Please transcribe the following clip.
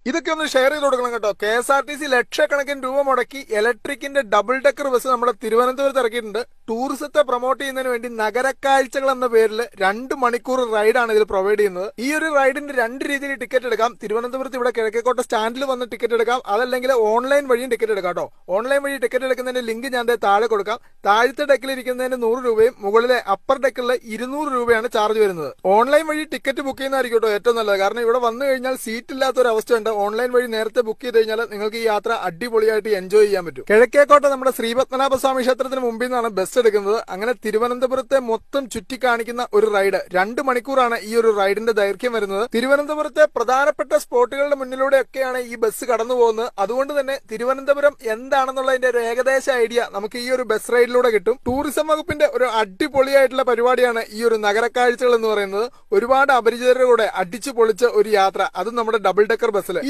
ഇതൊക്കെ ഒന്ന് ഷെയർ ചെയ്ത് കൊടുക്കണം കേട്ടോ. KSRTC ലക്ഷക്കണക്കിന് രൂപ മുടക്കി ഇലക്ട്രിക്കിന്റെ ഡബിൾ ഡെക്കർ ബസ് നമ്മുടെ തിരുവനന്തപുരത്ത് ഇറക്കിയിട്ടുണ്ട്. ടൂറിസത്തെ പ്രൊമോട്ട് ചെയ്യുന്നതിന് വേണ്ടി നഗരക്കാഴ്ചകൾ എന്ന പേരിൽ 2 മണിക്കൂർ റൈഡാണ് ഇതിൽ പ്രൊവൈഡ് ചെയ്യുന്നത്. ഈ ഒരു റൈഡിന്റെ 2 രീതിയിൽ ടിക്കറ്റ് എടുക്കാം. തിരുവനന്തപുരത്ത് ഇവിടെ കിഴക്കേക്കോട്ട സ്റ്റാൻഡിൽ വന്ന് ടിക്കറ്റ് എടുക്കാം, അതല്ലെങ്കിൽ ഓൺലൈൻ വഴിയും ടിക്കറ്റ് എടുക്കാം കേട്ടോ. ഓൺലൈൻ വഴി ടിക്കറ്റ് എടുക്കുന്നതിന്റെ ലിങ്ക് ഞാൻ താഴെ കൊടുക്കാം. താഴത്തെ ഡെക്കിൽ ഇരിക്കുന്നതിന് 100 രൂപയും മുകളിലെ അപ്പർ ഡെക്കിൽ 200 രൂപയാണ് ചാർജ് വരുന്നത്. ഓൺലൈൻ വഴി ടിക്കറ്റ് ബുക്ക് ചെയ്യുന്നതായിരിക്കും കേട്ടോ ഏറ്റവും നല്ലത്. കാരണം ഇവിടെ വന്നു കഴിഞ്ഞാൽ സീറ്റ് ഇല്ലാത്ത ഒരു അവസ്ഥയുണ്ട്. ഓൺലൈൻ വഴി നേരത്തെ ബുക്ക് ചെയ്ത് കഴിഞ്ഞാൽ നിങ്ങൾക്ക് ഈ യാത്ര അടിപൊളിയായിട്ട് എൻജോയ് ചെയ്യാൻ പറ്റും. കിഴക്കേക്കോട്ട നമ്മുടെ ശ്രീപത്മനാഭസ്വാമി ക്ഷേത്രത്തിന് മുമ്പിൽ നിന്നാണ് ബസ് എടുക്കുന്നത്. അങ്ങനെ തിരുവനന്തപുരത്തെ മൊത്തം ചുറ്റിക്കാണിക്കുന്ന ഒരു റൈഡ്. 2 മണിക്കൂറാണ് ഈ ഒരു റൈഡിന്റെ ദൈർഘ്യം വരുന്നത്. തിരുവനന്തപുരത്തെ പ്രധാനപ്പെട്ട സ്പോട്ടുകളുടെ മുന്നിലൂടെയൊക്കെയാണ് ഈ ബസ് കടന്നു പോകുന്നത്. അതുകൊണ്ട് തന്നെ തിരുവനന്തപുരം എന്താണെന്നുള്ളതിന്റെ ഒരു ഏകദേശ ഐഡിയ നമുക്ക് ഈ ഒരു ബസ് റൈഡിലൂടെ കിട്ടും. ടൂറിസം വകുപ്പിന്റെ ഒരു അടിപൊളിയായിട്ടുള്ള പരിപാടിയാണ് ഈ ഒരു നഗരക്കാഴ്ചകൾ എന്ന് പറയുന്നത്. ഒരുപാട് അപരിചിതരുടെ കൂടെ അടിച്ചു പൊളിച്ച ഒരു യാത്ര, അതും നമ്മുടെ ഡബിൾ ഡെക്കർ ബസ്സിൽ.